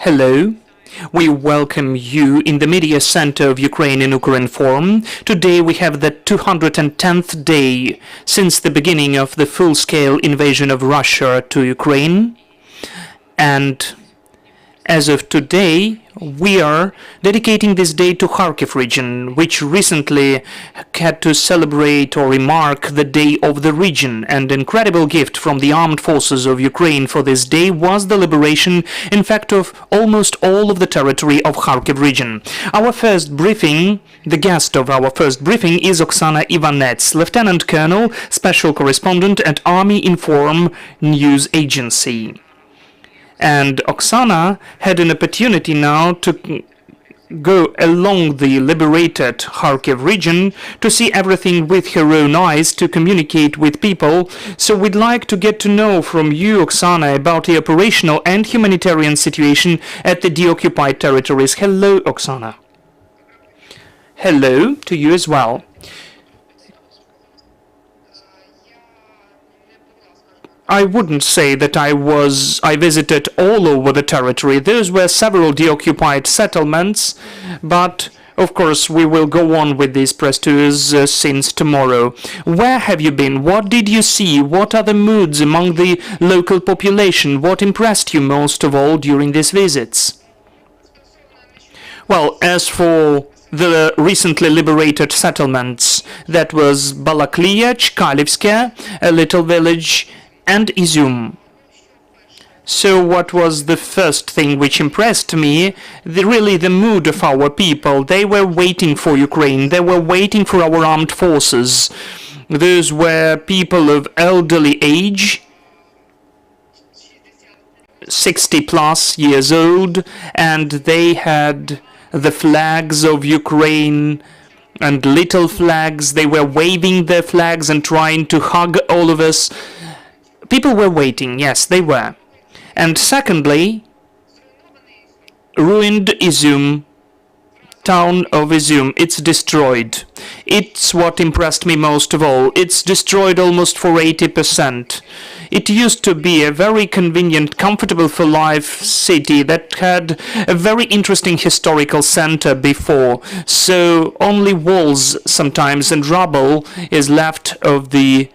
Hello. We welcome you in the media center of Ukraine in Ukrinform. Today we have the 210th day since the beginning of the full-scale invasion of Russia to Ukraine. And as of today, we are dedicating this day to Kharkiv region, which recently had to celebrate or remark the Day of the Region. And an incredible gift from the armed forces of Ukraine for this day was the liberation, in fact, of almost all of the territory of Kharkiv region. Our first briefing, the guest of our first briefing is Oksana Ivanets, Lieutenant Colonel, Special Correspondent at Armiya news agency. And Oksana had an opportunity now to go along the liberated Kharkiv region to see everything with her own eyes, to communicate with people. So we'd like to get to know from you, Oksana, about the operational and humanitarian situation at the deoccupied territories. Hello, Oksana. Hello to you as well. I wouldn't say that I visited all over the territory. Those were several deoccupied settlements, but of course we will go on with these press tours since tomorrow. Where have you been? What did you see? What are the moods among the local population? What impressed you most of all during these visits? Well, as for the recently liberated settlements, that was Balaklia, Chkalivske, a little village, and Izum. So what was the first thing which impressed me? Really the mood of our people. They were waiting for Ukraine. They were waiting for our armed forces. Those were people of elderly age, 60 plus years old, and they had the flags of Ukraine and little flags. They were waving their flags and trying to hug all of us. People were waiting, yes, they were. And secondly, ruined Izum, town of Izum, it's destroyed. It's what impressed me most of all. It's destroyed almost for 80%. It used to be a very convenient, comfortable for life city that had a very interesting historical center before. So only walls sometimes and rubble is left of the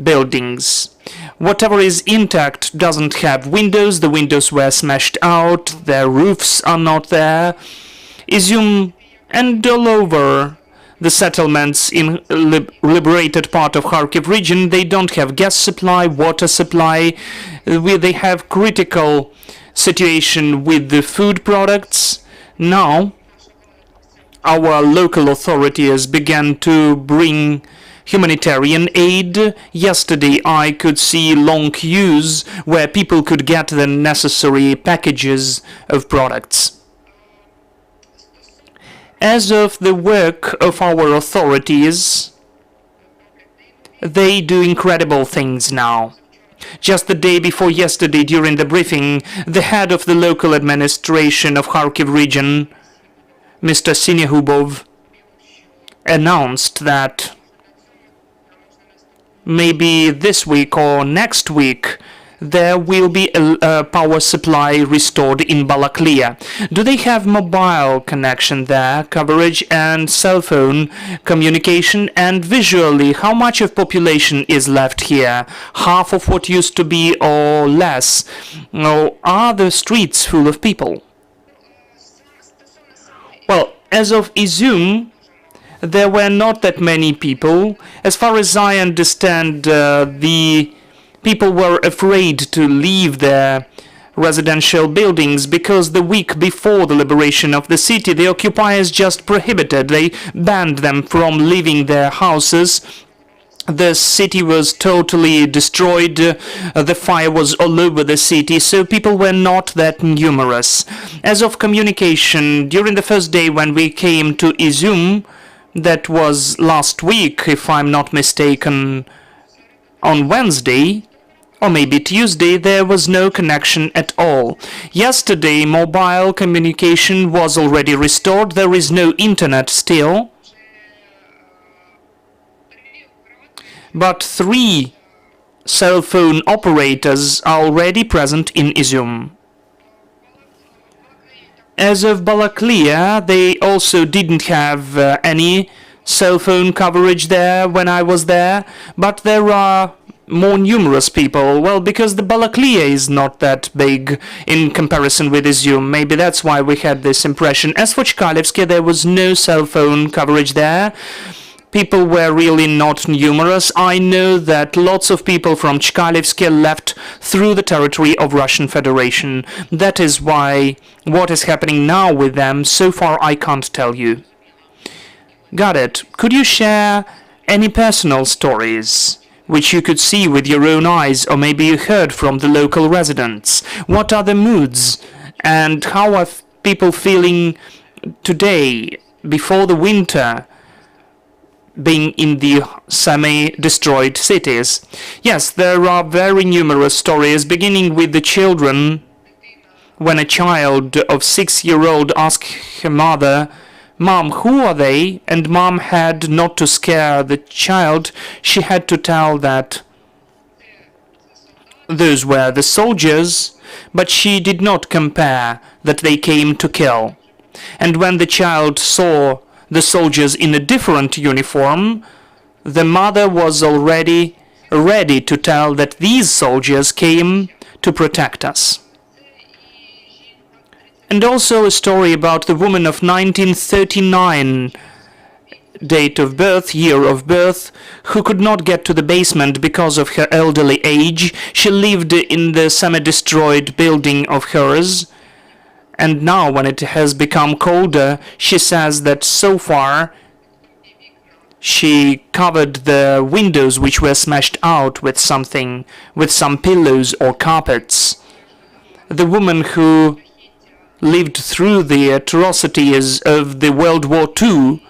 buildings. Whatever is intact doesn't have windows. The windows were smashed out. Their roofs are not there. Izum and all over the settlements in liberated part of Kharkiv region, they don't have gas supply, water supply. They have critical situation with the food products. Now, our local authorities began to bring humanitarian aid. Yesterday I could see long queues where people could get the necessary packages of products. As of the work of our authorities, they do incredible things now. Just the day before yesterday, during the briefing, the head of the local administration of Kharkiv region, Mr. Sinyahubov, announced that maybe this week or next week there will be a power supply restored in Balaklia. Do they have mobile connection there, coverage and cell phone communication? And visually, how much of population is left here? Half of what used to be or less? Or are the streets full of people? Well, as of Izum, there were not that many people. As far as I understand, the people were afraid to leave their residential buildings because the week before the liberation of the city, the occupiers just prohibited, they banned them from leaving their houses. The city was totally destroyed. The fire was all over the city, so people were not that numerous. As of communication, during the first day when we came to Izum, that was last week, if I'm not mistaken, on Wednesday, or maybe Tuesday, there was no connection at all. Yesterday, mobile communication was already restored. There is no internet still. But 3 cell phone operators are already present in Izum. As of Balaklia, they also didn't have any cell phone coverage there when I was there, but there are more numerous people. Well, because the Balaklia is not that big in comparison with Izum. Maybe that's why we had this impression. As for Chkalevsky, there was no cell phone coverage there. People were really not numerous. I know that lots of people from Chkalevsky left through the territory of Russian Federation. That is why what is happening now with them, so far I can't tell you. Got it. Could you share any personal stories which you could see with your own eyes, or maybe you heard from the local residents? What are the moods, and how are people feeling today, before the winter, being in the semi-destroyed cities? Yes, there are very numerous stories, beginning with the children. When a child of 6-year-old asked her mother, "Mom, who are they?" and Mom had, not to scare the child, she had to tell that those were the soldiers, but she did not compare that they came to kill. And when the child saw the soldiers in a different uniform, the mother was already ready to tell that these soldiers came to protect us. And also a story about the woman of 1939 date of birth, year of birth, who could not get to the basement because of her elderly age. She lived in the semi-destroyed building of hers. And now, when it has become colder, she says that so far she covered the windows which were smashed out with something, with some pillows or carpets. The woman who lived through the atrocities of the World War II,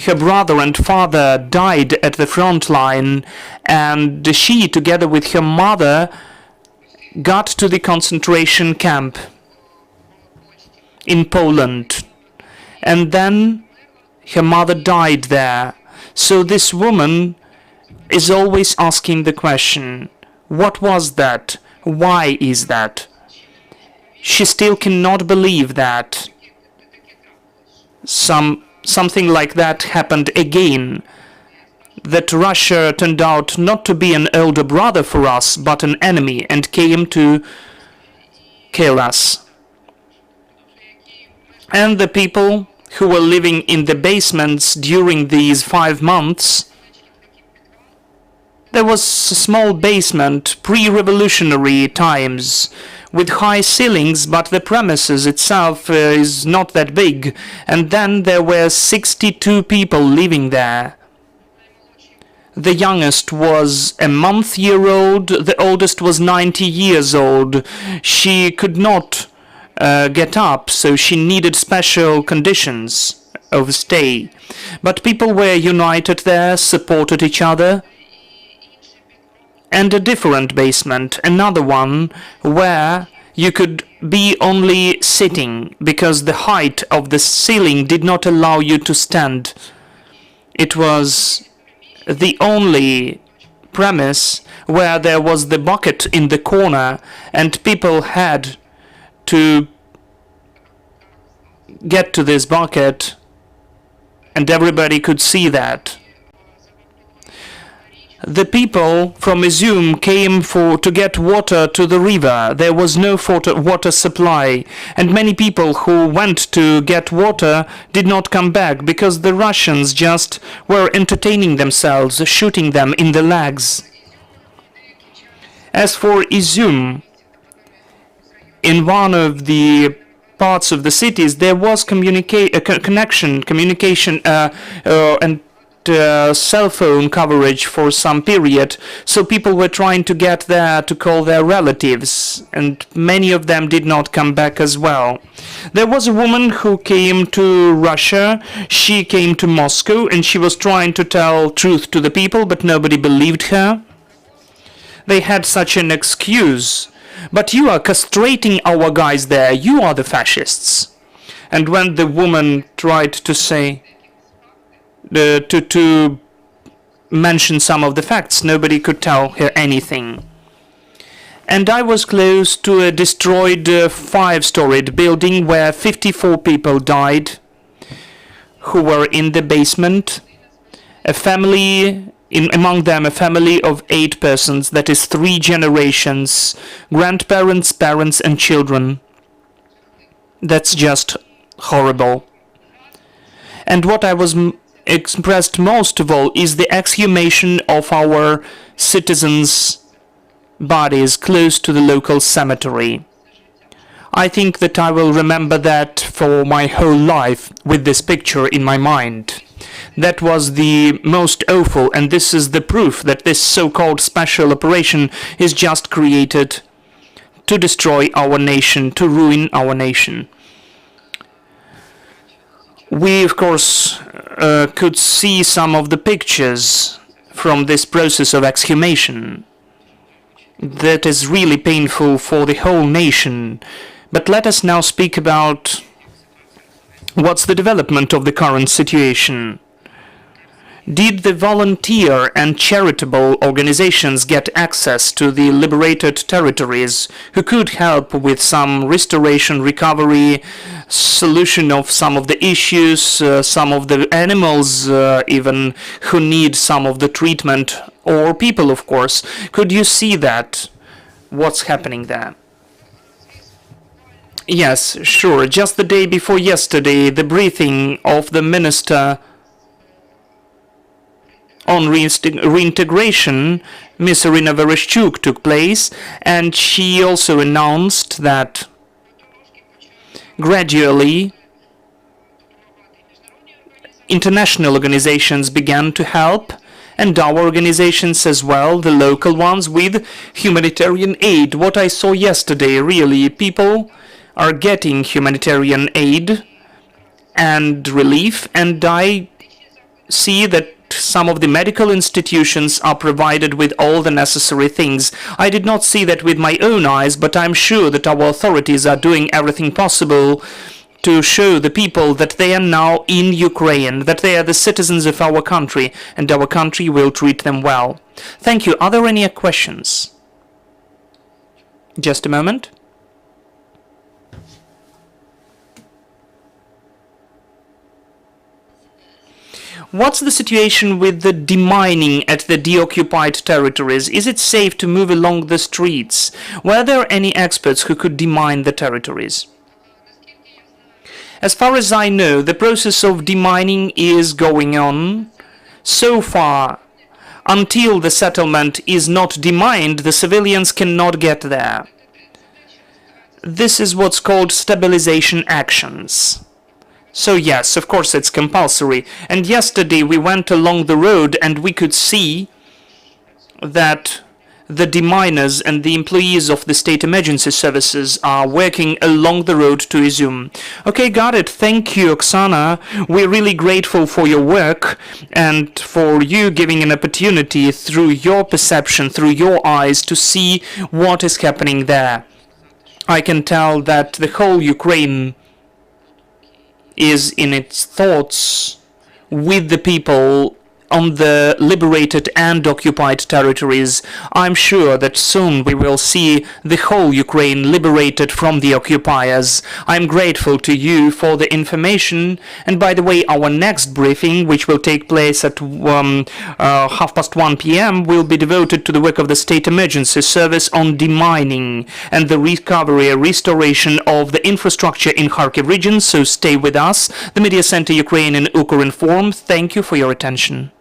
her brother and father died at the front line, and she, together with her mother, got to the concentration camp in Poland, and then her mother died there. So this woman is always asking the question, what was that? Why is that? She still cannot believe that something like that happened again, that Russia turned out not to be an elder brother for us, but an enemy, and came to kill us. And the people who were living in the basements during these 5 months, there was a small basement, pre-revolutionary times, with high ceilings, but the premises itself is not that big. And then there were 62 people living there. The youngest was a month-old, the oldest was 90 years old. She could not get up, so she needed special conditions of stay. But people were united there, supported each other. And a different basement, another one, where you could be only sitting, because the height of the ceiling did not allow you to stand. It was the only premise where there was the bucket in the corner, and people had to get to this bucket, and everybody could see that. The people from Izum came to get water to the river. There was no water supply, and many people who went to get water did not come back, because the Russians just were entertaining themselves, shooting them in the legs. As for Izum, in one of the parts of the cities, there was communication, and cell phone coverage for some period, so people were trying to get there to call their relatives, and many of them did not come back as well. There was a woman who came to Russia. She came to Moscow, and she was trying to tell truth to the people, but nobody believed her. They had such an excuse. "But you are castrating our guys there, you are the fascists." And when the woman tried to say, to mention some of the facts, nobody could tell her anything. And I was close to a destroyed 5-storied building where 54 people died who were in the basement. A family, among them a family of 8 persons, that is 3 generations, grandparents, parents and children. That's just horrible. And what I was expressed most of all is the exhumation of our citizens' bodies close to the local cemetery. I think that I will remember that for my whole life with this picture in my mind. That was the most awful, and this is the proof that this so-called special operation is just created to destroy our nation, to ruin our nation. We, of course, could see some of the pictures from this process of exhumation. That is really painful for the whole nation. But let us now speak about what's the development of the current situation. Did the volunteer and charitable organizations get access to the liberated territories who could help with some restoration, recovery, solution of some of the issues, some of the animals even who need some of the treatment, or people, of course? Could you see that? What's happening there? Yes, sure. Just the day before yesterday, the briefing of the Minister on reintegration, Ms. Irina Vereshchuk, took place, and she also announced that gradually international organizations began to help, and our organizations as well, the local ones, with humanitarian aid. What I saw yesterday, really, people are getting humanitarian aid and relief, and I see that some of the medical institutions are provided with all the necessary things. I did not see that with my own eyes, but I'm sure that our authorities are doing everything possible to show the people that they are now in Ukraine, that they are the citizens of our country, and our country will treat them well. Thank you. Are there any questions? Just a moment. What's the situation with the demining at the deoccupied territories? Is it safe to move along the streets? Were there any experts who could demine the territories? As far as I know, the process of demining is going on. So far, until the settlement is not demined, the civilians cannot get there. This is what's called stabilization actions. So yes, of course it's compulsory. And yesterday we went along the road and we could see that the deminers and the employees of the state emergency services are working along the road to Izum. Okay, got it. Thank you, Oksana. We're really grateful for your work and for you giving an opportunity through your perception, through your eyes, to see what is happening there. I can tell that the whole Ukraine is in its thoughts with the people on the liberated and occupied territories. I'm sure that soon we will see the whole Ukraine liberated from the occupiers. I'm grateful to you for the information. And by the way, our next briefing, which will take place at 1:30 p.m., will be devoted to the work of the State Emergency Service on demining and the recovery and restoration of the infrastructure in Kharkiv region. So stay with us. The Media Center Ukraine and Ukrinform, thank you for your attention.